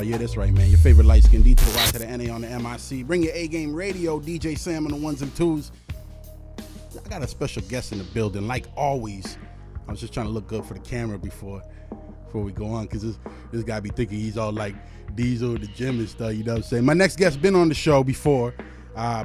Yeah, that's right, man. Your favorite light skin D to the Y to the NA on the MIC. Bring your A-game radio, DJ Sam on the ones and twos. I got a special guest in the building, like always. I was just trying to look good for the camera before we go on, because this guy be thinking he's all like Diesel at the gym and stuff, you know what I'm saying? My next guest been on the show before,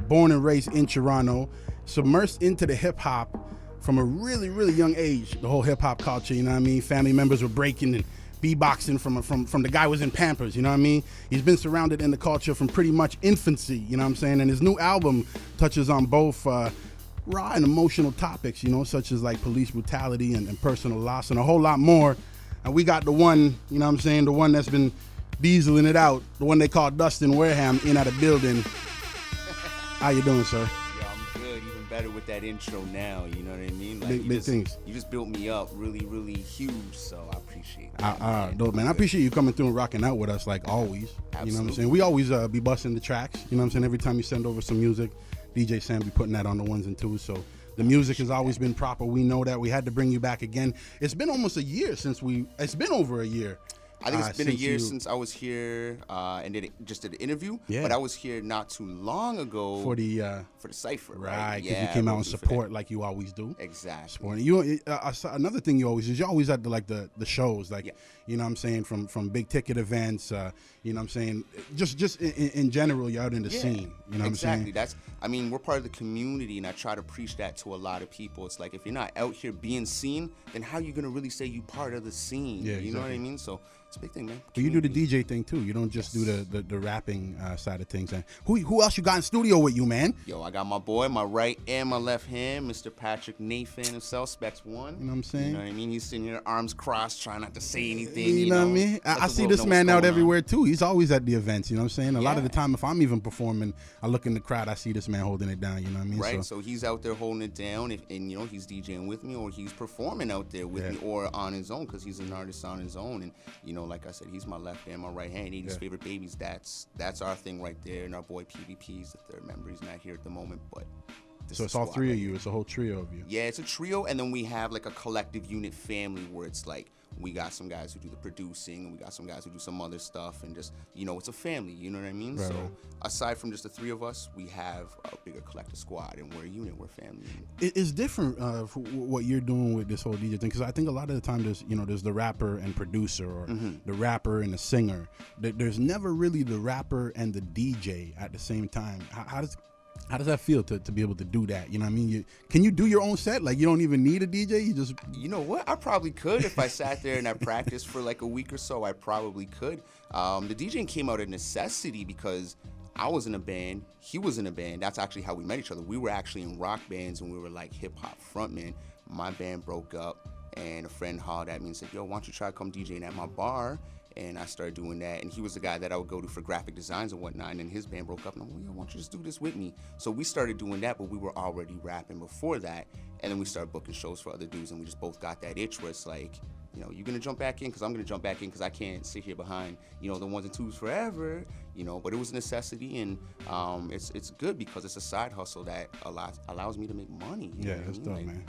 born and raised in Toronto, submersed into the hip-hop from a really, really young age, the whole hip-hop culture, you know what I mean? Family members were breaking and beatboxing from the guy who was in Pampers, you know what I mean? He's been surrounded in the culture from pretty much infancy, you know what I'm saying? And his new album touches on both raw and emotional topics, you know, such as like police brutality and personal loss and a whole lot more. And we got the one, you know what I'm saying, the one that's been dieseling it out, the one they call Dustin Wareham in at the building. How you doing, sir? Better with that intro now, you know what I mean? Like big things. You just built me up really, really huge, so I appreciate it. Dope, man. I appreciate you coming through and rocking out with us like always. Absolutely. You know what I'm saying? We always be busting the tracks, you know what I'm saying? Every time you send over some music, DJ Sam be putting that on the ones and twos, so the music has always been proper. We know that. We had to bring you back again. It's been almost a year it's been over a year. I think it's been a year since I was here and just did an interview. Yeah. But I was here not too long ago for the Cypher, right? Because you came out and support like you always do. Exactly. Supporting you. Another thing you always is you're always at the shows, like you know what I'm saying, from big ticket events. You know what I'm saying, just in general, you're out in the scene. You know what I'm saying? Exactly. We're part of the community, and I try to preach that to a lot of people. It's like if you're not out here being seen, then how are you gonna really say you part of the scene? Yeah, you know what I mean? So. It's a big thing, man. But you do the DJ thing too. You don't just do the rapping side of things. And who else you got in studio with you, man? Yo, I got my boy, my right and my left hand, Mr. Patrick Nathan himself, Specs One. You know what I'm saying? You know what I mean? He's sitting here, arms crossed, trying not to say anything. You know what I mean? I see this man out everywhere too. He's always at the events. You know what I'm saying? A lot of the time, if I'm even performing, I look in the crowd, I see this man holding it down. You know what I mean? Right. So he's out there holding it down, and you know he's DJing with me, or he's performing out there with me, or on his own, because he's an artist on his own. And you know, like I said, he's my left hand, my right hand. 80's favorite babies. That's our thing right there. And our boy PvP's the third member. He's not here at the moment, but so it's all three of you. It's a whole trio of you. Yeah, it's a trio, and then we have like a collective unit family where it's like we got some guys who do the producing, and we got some guys who do some other stuff, and just, you know, it's a family, you know what I mean? Right, so aside from just the three of us, we have a bigger collective squad, and we're a unit, we're family. It's different for what you're doing with this whole DJ thing, because I think a lot of the time there's the rapper and producer, or the rapper and the singer. There's never really the rapper and the DJ at the same time. How does that feel to be able to do that? You know what I mean? Can you do your own set? Like, you don't even need a DJ? You know what? I probably could if I sat there and I practiced for like a week or so. I probably could. The DJing came out of necessity because I was in a band. He was in a band. That's actually how we met each other. We were actually in rock bands, and we were like hip-hop frontmen. My band broke up, and a friend hollered at me and said, yo, why don't you try to come DJing at my bar? And I started doing that, and he was the guy that I would go to for graphic designs and whatnot, and then his band broke up, and I'm like, why don't you just do this with me? So we started doing that, but we were already rapping before that, and then we started booking shows for other dudes, and we just both got that itch where it's like, you know, you're gonna jump back in, because I'm gonna jump back in, because I can't sit here behind, you know, the ones and twos forever, you know, but it was a necessity, and it's good because it's a side hustle that allows me to make money. Yeah, that's dope, man.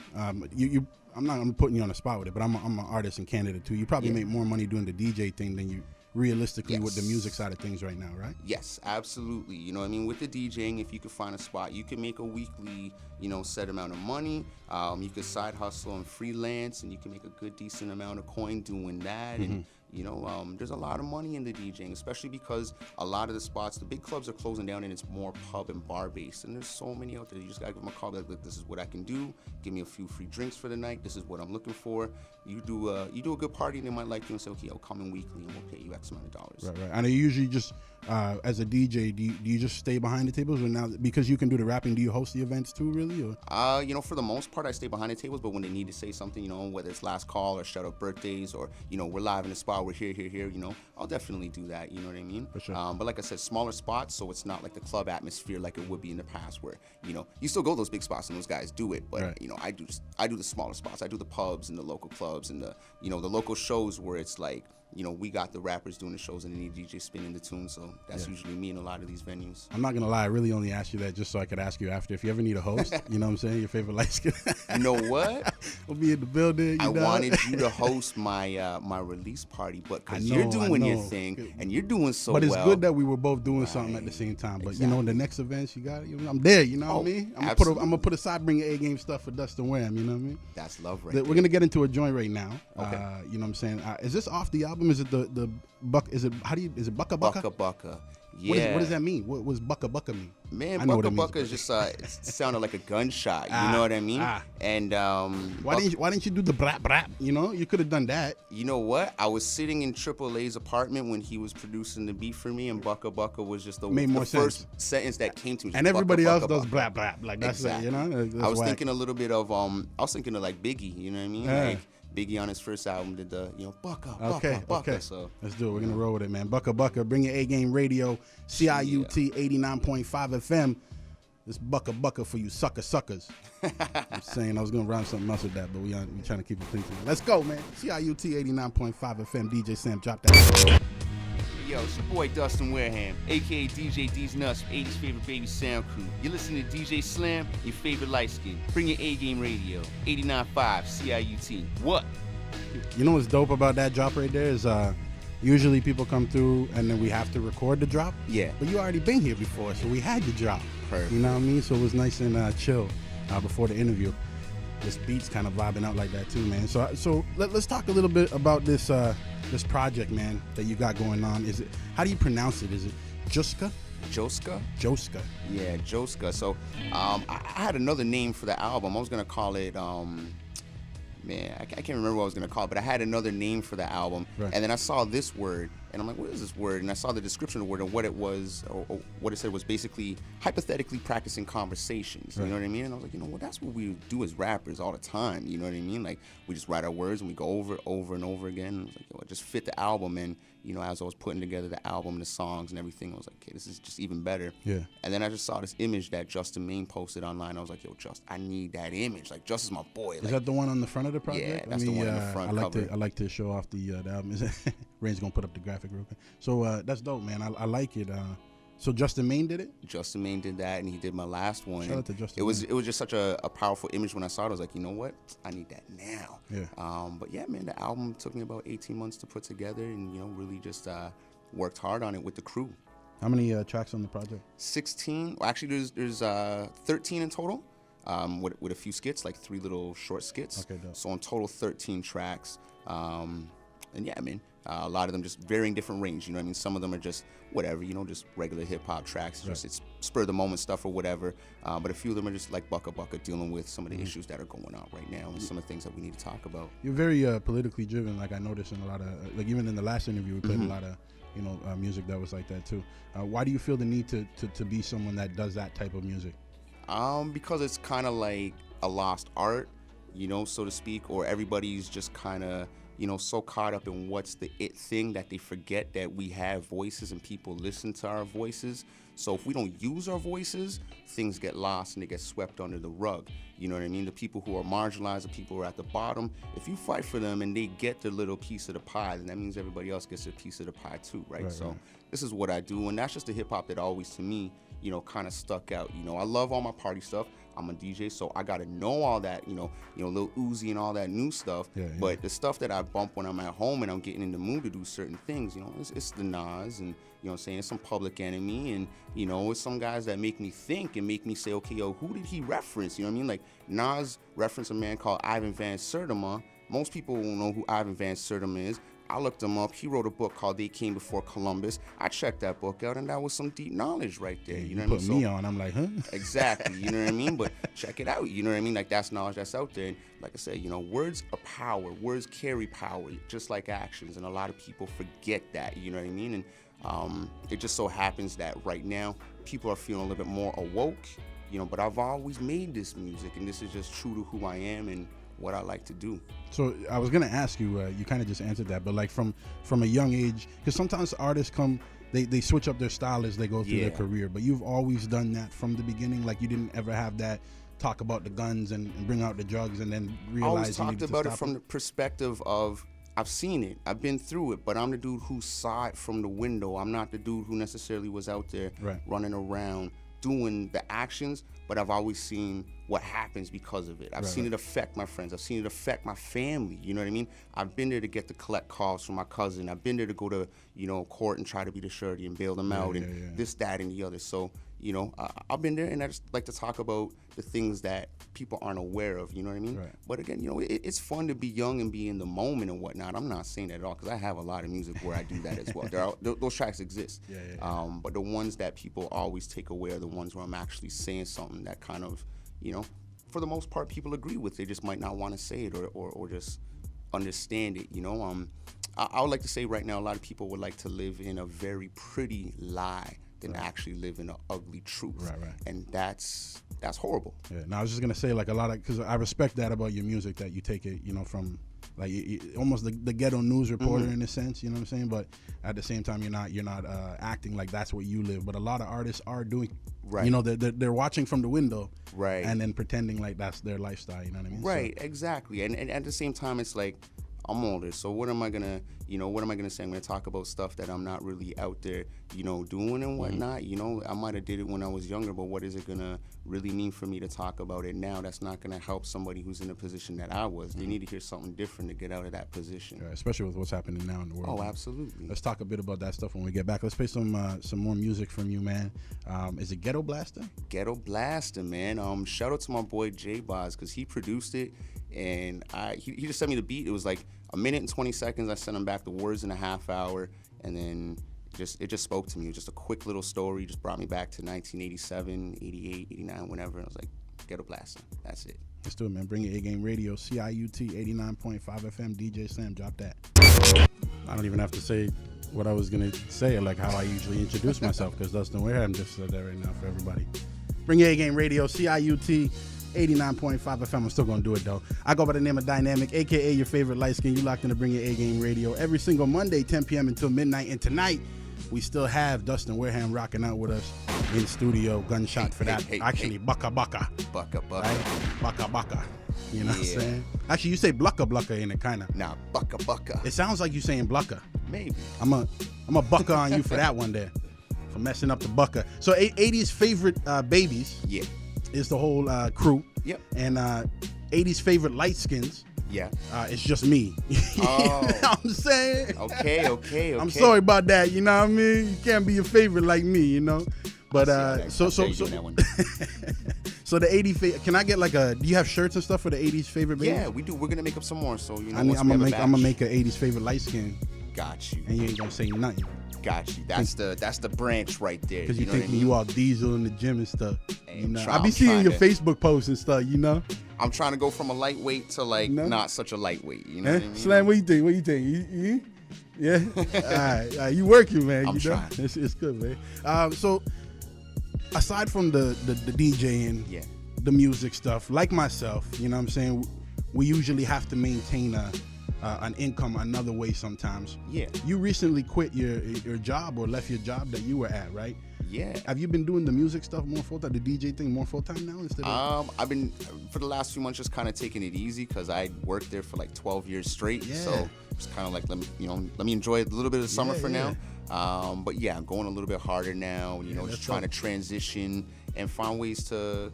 I'm not putting you on the spot with it, but I'm an artist in Canada too. You probably make more money doing the DJ thing than you realistically with the music side of things right now, right? Yes, absolutely. You know what I mean? With the DJing, if you could find a spot, you can make a weekly, you know, set amount of money. You could side hustle and freelance, and you can make a good, decent amount of coin doing that. And you know, there's a lot of money in the DJing, especially because a lot of the spots, the big clubs are closing down, and it's more pub and bar based. And there's so many out there. You just gotta give them a call. Like, look, this is what I can do. Give me a few free drinks for the night. This is what I'm looking for. You do a good party, and they might like you and say, okay, I'll come in weekly, and we'll pay you X amount of dollars. Right. And you usually just, as a DJ, do you just stay behind the tables, or now because you can do the rapping, do you host the events too, really? Or? You know, for the most part, I stay behind the tables. But when they need to say something, you know, whether it's last call or shout out birthdays, or you know, we're live in the spot, we're here. You know, I'll definitely do that. You know what I mean? For sure. But like I said, smaller spots, so it's not like the club atmosphere like it would be in the past, where you know you still go to those big spots and those guys do it. But you know, I do the smaller spots. I do the pubs and the local clubs and the local shows where it's like, you know, we got the rappers doing the shows and the DJ spinning the tune, so that's usually me in a lot of these venues. I'm not gonna lie, I really only asked you that just so I could ask you after if you ever need a host. You know what I'm saying? Your favorite light skin. You know what? We'll be in the building. I wanted you to host my my release party, but because you're doing your thing and you're doing so well. But it's good that we were both doing something at the same time. But you know, in the next events, you got, I'm there. You know what I mean? I'm gonna put aside bring your A game stuff for Dustin Wareham. You know what I mean? That's love, right? We're gonna get into a joint right now. Okay. You know what I'm saying? Is this off the album? Is it the buck? Is it is it Bucka Bucka? Bucka Bucka. Yeah. What does that mean? What was Bucka Bucka mean? Man, Bucka Bucka is just it sounded like a gunshot. You know what I mean? And why didn't you do the brap brap? You know, you could have done that. You know what? I was sitting in Triple A's apartment when he was producing the beat for me, and Bucka Bucka was just the first sentence that came to me. And everybody else does brap brap, like that's exactly. You know. That's I was thinking a little bit of I was thinking of like Biggie. You know what I mean? Yeah. Like Biggie on his first album did the Bucka okay. So let's do it. We're gonna roll with it, man. Bucka Bucka, bring your A game radio, CIUT 89.5 FM. This Bucka Bucka for you suckers. I'm saying I was gonna rhyme something else with that, but we trying to keep it clean. Let's go, man. CIUT 89.5 FM. DJ Sam, drop that. Yo, it's your boy Dustin Wareham, aka DJ D's Nuts, 80s favorite baby sound crew. You're listening to DJ Slam, your favorite light skin. Bring your A game radio, 89.5 CIUT. What? You know what's dope about that drop right there is usually people come through and then we have to record the drop. Yeah. But you already been here before, so we had the drop. Perfect. You know what I mean? So it was nice and chill before the interview. This beat's kind of vibing out like that too, man. So let's talk a little bit about this this project, man, that you got going on. Is it, how do you pronounce it? Is it Joska? Joska? Joska. Yeah, Joska. So I had another name for the album. I was gonna call it I can't remember what I was gonna call it, but I had another name for the album. Right. And then I saw this word, and I'm like, what is this word? And I saw the description of the word, and what it was, or what it said was basically hypothetically practicing conversations. Right. You know what I mean? And I was like, well, that's what we do as rappers all the time. You know what I mean? Like, we just write our words and we go over and over again. And I was like, it just fit the album. And as I was putting together the album, the songs and everything, I was like, okay, this is just even better. Yeah. And then I just saw this image that Justin Main posted online. I was like, yo, Just, I need that image. Like, Just is my boy. Is that the one on the front of the project? Yeah, that's the one on the front cover. I like to show off the album. Rain's gonna put up the graphic real quick. So that's dope, man. I like it. So Justin Main did it? Justin Main did that, and he did my last one. Shout out to Justin It was just such a powerful image when I saw it. I was like, you know what? I need that now. Yeah. But yeah, man, the album took me about 18 months to put together, and really just worked hard on it with the crew. How many tracks on the project? 16. Well, actually, there's 13 in total. With a few skits, like 3 little short skits. Okay, dope. So in total, 13 tracks. And yeah, I mean, a lot of them just varying different range. You know what I mean? Some of them are just whatever, just regular hip hop tracks. Right. It's spur of the moment stuff or whatever. But a few of them are just like Bucka Bucka, dealing with some of the issues that are going on right now and some of the things that we need to talk about. You're very politically driven, like I noticed in a lot of, like even in the last interview, we played a lot of, music that was like that too. Why do you feel the need to be someone that does that type of music? Because it's kind of like a lost art, so to speak, or everybody's just kind of, so caught up in what's the it thing that they forget that we have voices and people listen to our voices. So if we don't use our voices, things get lost and they get swept under the rug. You know what I mean? The people who are marginalized, the people who are at the bottom, if you fight for them and they get their little piece of the pie, then that means everybody else gets their piece of the pie too, right? So this is what I do, and that's just the hip hop that always, to me, kind of stuck out. I love all my party stuff. I'm a DJ, so I gotta know all that, Lil Uzi and all that new stuff. Yeah. But the stuff that I bump when I'm at home and I'm getting in the mood to do certain things, it's the Nas and, it's some Public Enemy and, it's some guys that make me think and make me say, okay, yo, who did he reference? You know what I mean? Like, Nas referenced a man called Ivan Van Sertima. Most people won't know who Ivan Van Sertima is. I looked him up. He wrote a book called They Came Before Columbus. I checked that book out, and that was some deep knowledge right there. You know what I mean? Put me on. I'm like, huh? Exactly. You know what I mean? But check it out. You know what I mean? Like, that's knowledge that's out there. And like I said, words are power. Words carry power, just like actions. And a lot of people forget that. You know what I mean? And it just so happens that right now, people are feeling a little bit more awoke. But I've always made this music, and this is just true to who I am and what I like to do. So I was gonna ask you, you kind of just answered that, but like from a young age, because sometimes artists they switch up their style as they go through their career, but you've always done that from the beginning. Like, you didn't ever have that talk about the guns and bring out the drugs and then realize I always you need talked to about it stop from the perspective of, I've seen it, I've been through it, but I'm the dude who saw it from the window. I'm not the dude who necessarily was out there running around doing the actions, but I've always seen what happens because of it. I've seen it affect my friends. I've seen it affect my family. You know what I mean? I've been there to get to collect calls from my cousin. I've been there to go to, court and try to be the surety and bail them out and this, that, and the other. So, I've been there, and I just like to talk about the things that people aren't aware of, you know what I mean? Right. But again, it's fun to be young and be in the moment and whatnot. I'm not saying that at all, because I have a lot of music where I do that as well. Those tracks exist. But the ones that people always take away are the ones where I'm actually saying something that kind of, for the most part, people agree with. They just might not want to say it or just understand it, I would like to say right now, a lot of people would like to live in a very pretty lie than actually live in an ugly truth. Right. And that's horrible. Yeah. Now I was just gonna say, like, a lot of, because I respect that about your music, that you take it, from like almost the ghetto news reporter in a sense, you know what I'm saying? But at the same time, you're not acting like that's what you live. But a lot of artists are doing, they're watching from the window, and then pretending like that's their lifestyle. You know what I mean? Right. So, exactly. And at the same time, it's like, I'm older, so what am I gonna say? I'm gonna talk about stuff that I'm not really out there, doing and whatnot. I might have did it when I was younger, but what is it gonna really mean for me to talk about it now? That's not gonna help somebody who's in a position that I was. They need to hear something different to get out of that position. Yeah, especially with what's happening now in the world. Oh, absolutely. Let's talk a bit about that stuff when we get back. Let's play some more music from you, man. Is it Ghetto Blaster? Ghetto Blaster, man. Shout out to my boy J Boz, because he produced it, and he just sent me the beat. It was like a minute and 20 seconds. I sent him back the words in a half hour, and then it just spoke to me. It was just a quick little story. Just brought me back to 1987, 88, 89, whenever. And I was like, Ghetto Blaster. That's it. Let's do it, man. Bring your A-Game Radio, CIUT 89.5 FM. DJ Sam, drop that. I don't even have to say what I was going to say, like how I usually introduce myself, because Dustin Wareham just said that right now for everybody. Bring your A-Game Radio, CIUT 89.5 FM. I'm still going to do it, though. I go by the name of Dynamic, a.k.a. your favorite light skin. You locked in to Bring Your A-Game Radio every single Monday, 10 p.m. until midnight. And tonight, we still have Dustin Wareham rocking out with us in studio. Gunshot for that. Actually, Baka Baka. Baka Baka. Right? Baka Baka. You know what I'm saying? Actually, you say Blucka Blucka in it, kind of. Nah, Baka Baka. It sounds like you saying Blucka. Maybe. I'm a bucka on you for that one there. For messing up the Bucka. So, 80s favorite babies. Yeah. Is the whole crew. Yep. And 80s favorite light skins. Yeah. It's just me. Oh. You know what I'm saying? Okay. I'm sorry about that, you know what I mean? You can't be your favorite like me, But so so the 80s can I get like do you have shirts and stuff for the 80s favorite babies? Yeah, we do. We're going to make up some more, so I'm going to make an 80s favorite light skin. Got you. And you ain't going to say nothing. Got you. That's the branch right there. Because you thinking you all diesel in the gym and stuff. Hey, I be seeing your Facebook posts and stuff, I'm trying to go from a lightweight to not such a lightweight. You know what I mean? Slam, what you think? You yeah? All right. You working, man. I'm trying. It's good, man. So aside from the DJing, the music stuff, like myself, you know what I'm saying, we usually have to maintain an income another way sometimes. Yeah. You recently quit your job or left your job that you were at, right? Yeah. Have you been doing the music stuff more full time, the DJ thing more full time now instead of? I've been for the last few months just kind of taking it easy because I worked there for like 12 years straight. Yeah. So just kind of like let me enjoy a little bit of the summer for now. But yeah, I'm going a little bit harder now. Just trying to transition and find ways to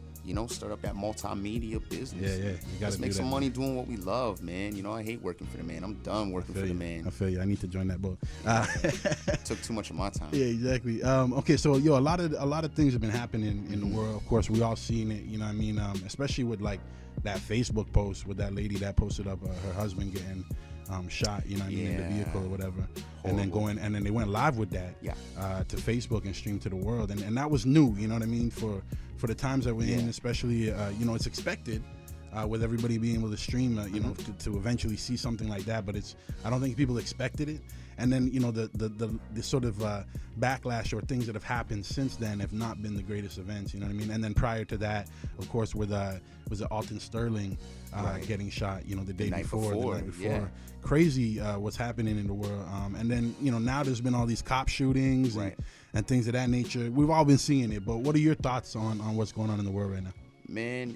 start up that multimedia business. Yeah. You gotta make some money doing what we love, man. I hate working for the man. I'm done working for the man. I feel you. I need to join that boat. Took too much of my time. Yeah, exactly. Okay, so a lot of things have been happening in the world. Of course, we all seen it. You know what I mean? Especially with like that Facebook post with that lady that posted up her husband getting shot, in the vehicle or whatever. Horrible. And then they went live with that to Facebook and streamed to the world. And that was new, you know what I mean? For the times that we're in, especially, it's expected with everybody being able to stream, to eventually see something like that. But I don't think people expected it. And then, the sort of backlash or things that have happened since then have not been the greatest events, you know what I mean? And then prior to that, of course, with was it Alton Sterling getting shot, the night before. Yeah. Crazy what's happening in the world. And then, now there's been all these cop shootings and things of that nature. We've all been seeing it, but what are your thoughts on what's going on in the world right now? Man,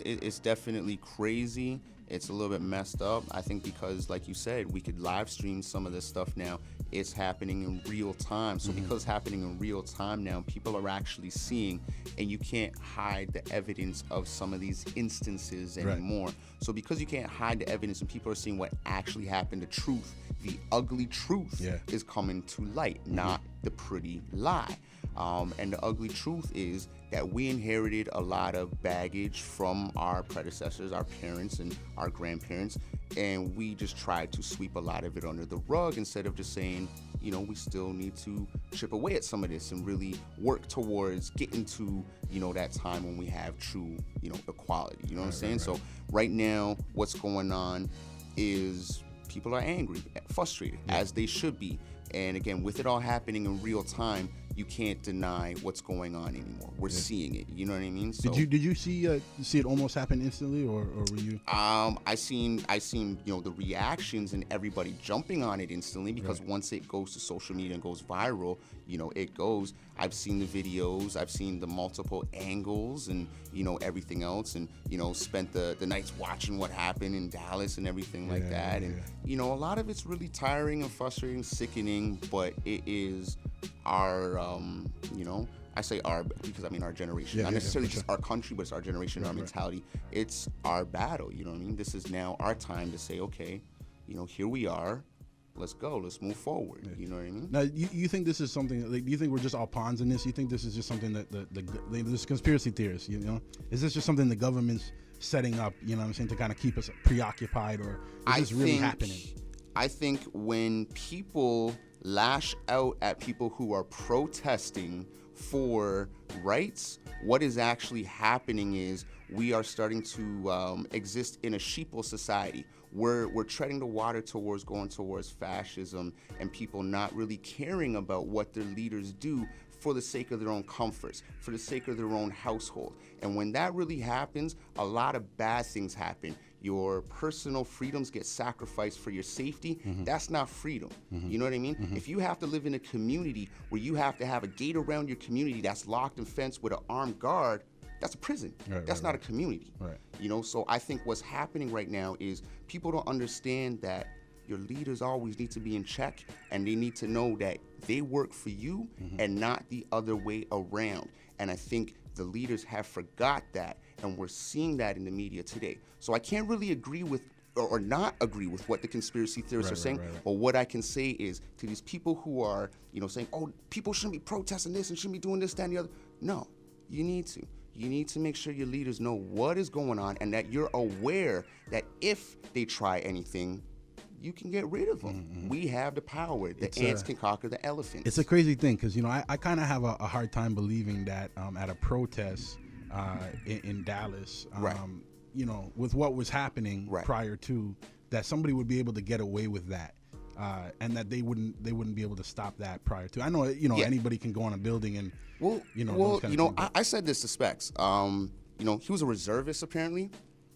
it's definitely crazy. It's a little bit messed up. I think because, like you said, we could live stream some of this stuff now. It's happening in real time. So because it's happening in real time now, people are actually seeing, and you can't hide the evidence of some of these instances anymore. So because you can't hide the evidence and people are seeing what actually happened, the truth, the ugly truth is coming to light, not the pretty lie. And the ugly truth is that we inherited a lot of baggage from our predecessors, our parents and our grandparents, and we just tried to sweep a lot of it under the rug instead of just saying, you know, we still need to chip away at some of this and really work towards getting to, you know, that time when we have true, you know, equality. You know what I'm saying? So right now, what's going on is people are angry, frustrated, as they should be. And again, with it all happening in real time, you can't deny what's going on anymore. We're seeing it. You know what I mean? So, did you see it almost happen instantly, or were you? I seen you know, the reactions and everybody jumping on it instantly because once it goes to social media and goes viral, you know, it goes. I've seen the videos, I've seen the multiple angles, and you know, everything else, and you know, spent the nights watching what happened in Dallas and everything like that. And you know, a lot of it's really tiring and frustrating, sickening, but it is our you know, I say our because I mean our generation, not necessarily just our country, but it's our generation, our mentality. It's our battle, you know what I mean? This is now our time to say, okay, you know, here we are, let's go, let's move forward. You know what I mean? Now, you think this is something, like, do you think we're just all pawns in this? You think this is just something that this conspiracy theorists, you know, is this just something the government's setting up, you know what I'm saying, to kind of keep us preoccupied, or is this really happening? I think when people lash out at people who are protesting for rights, what is actually happening is we are starting to exist in a sheeple society. We're treading the water towards going towards fascism and people not really caring about what their leaders do for the sake of their own comforts, for the sake of their own household. And when that really happens, a lot of bad things happen. Your personal freedoms get sacrificed for your safety. That's not freedom. You know what I mean? If you have to live in a community where you have to have a gate around your community that's locked and fenced with an armed guard, that's a prison. That's not a community. You know, so I think what's happening right now is people don't understand that your leaders always need to be in check, and they need to know that they work for you and not the other way around. And I think the leaders have forgot that, and we're seeing that in the media today. So I can't really agree with or not agree with what the conspiracy theorists are saying. But what I can say is to these people who are, you know, saying, oh, people shouldn't be protesting this and shouldn't be doing this, that, and the other. No, you need to. You need to make sure your leaders know what is going on and that you're aware that if they try anything, you can get rid of them. We have the power. The ants can conquer the elephants. It's a crazy thing because, you know, I kind of have a hard time believing that at a protest in Dallas, you know, with what was happening prior to, that somebody would be able to get away with that. And that they wouldn't be able to stop that prior to. I know, you know, anybody can go on a building and I said this to Specs. You know, he was a reservist apparently.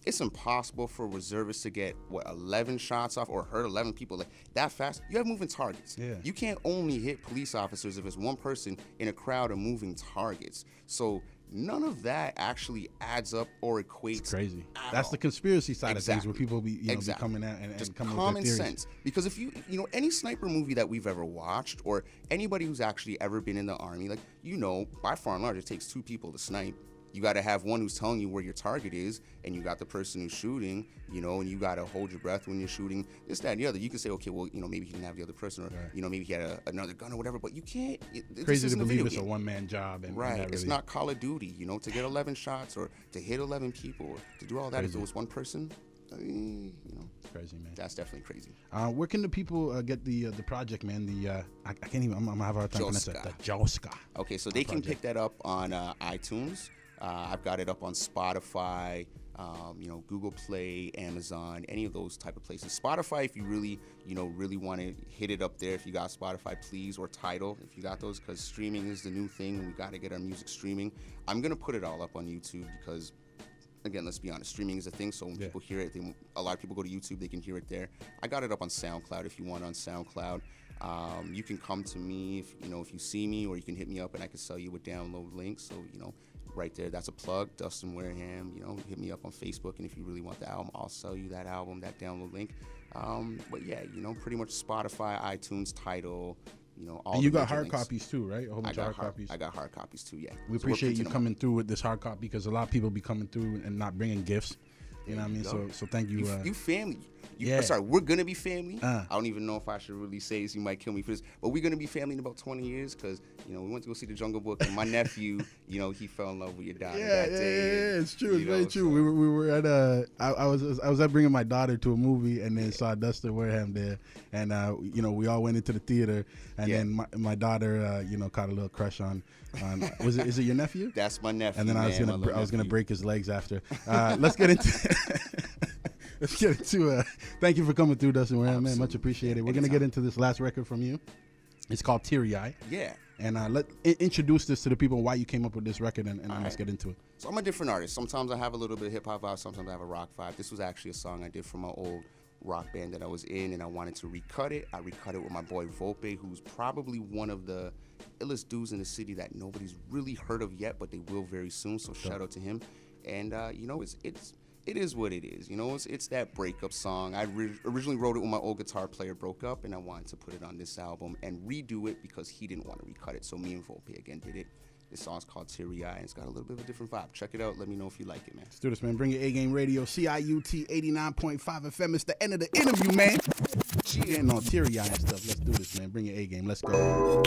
It's impossible for reservists to get 11 shots off or hurt 11 people like that fast. You have moving targets. You can't only hit police officers if it's one person in a crowd of moving targets. So none of that actually adds up or equates. It's crazy. That's the conspiracy side of things, where people be, you know, be coming out and just coming common with their theories. sense. Because if you know, any sniper movie that we've ever watched, or anybody who's actually ever been in the Army, like, you know, by far and large, it takes 2 people to snipe. You got to have one who's telling you where your target is, and you got the person who's shooting, you know, and you got to hold your breath when you're shooting, this, that, and the other. You can say, okay, well, you know, maybe he didn't have the other person, or, you know, maybe he had another gun or whatever, but you can't. Crazy to believe it's a one-man job. And it's not Call of Duty, you know, to get 11 shots or to hit 11 people or to do all that if it was one person. You know, crazy, man. That's definitely crazy. Where can the people get the project, man? I can't even. I'm gonna have a hard time pronouncing it. The Joska. Okay, so they can pick that up on iTunes. I've got it up on Spotify, you know, Google Play, Amazon, any of those type of places. Spotify, if you really want to hit it up there, if you got Spotify, please, or Tidal, if you got those, because streaming is the new thing, and we got to get our music streaming. I'm gonna put it all up on YouTube because, again, let's be honest, streaming is a thing, so when people hear it, a lot of people go to YouTube, they can hear it there. I got it up on SoundCloud if you want on SoundCloud. You can come to me if you see me, or you can hit me up and I can sell you a download link. So, you know, right there. That's a plug. Dustin Wareham. Hit me up on Facebook, and if you really want the album, I'll sell you that album, that download link. But yeah, pretty much Spotify, iTunes, Tidal. All. And you got major hard links. copies too, right? A whole bunch of hard copies. I got hard copies too. Yeah. We appreciate you coming through with this hard copy because a lot of people be coming through and not bringing gifts. You know what I mean? So thank you. You family. Yeah. Sorry, we're gonna be family. I don't even know if I should really say this. You might kill me for this, but we're gonna be family in about 20 years because we went to go see the Jungle Book, and my nephew, he fell in love with your daughter that day. Yeah, it's true. It's very true. We were at I was at bringing my daughter to a movie and then saw Dustin Wareham there, and we all went into the theater, and then my daughter caught a little crush on is it your nephew? That's my nephew. And then I was gonna break his legs after. Let's get into. Let's get into thank you for coming through, Dustin Wareham, man. Much appreciated. We're going to get into this last record from you. It's called Teary Eye. Yeah. And introduce this to the people, why you came up with this record, and let's get into it. So I'm a different artist. Sometimes I have a little bit of hip-hop vibe. Sometimes I have a rock vibe. This was actually a song I did for my old rock band that I was in, and I wanted to recut it. I recut it with my boy Volpe, who's probably one of the illest dudes in the city that nobody's really heard of yet, but they will very soon. So shout out to him. And, it is what it is. It's that breakup song. I originally wrote it when my old guitar player broke up, and I wanted to put it on this album and redo it because he didn't want to recut it. So me and Volpe again did it. This song's called Teary Eye, and it's got a little bit of a different vibe. Check it out. Let me know if you like it, man. Let's do this, man. Bring your A-Game Radio, CIUT 89.5 FM. It's the end of the interview, man. Getting on Teary Eye and stuff. Let's do this, man. Bring your A-Game. Let's go.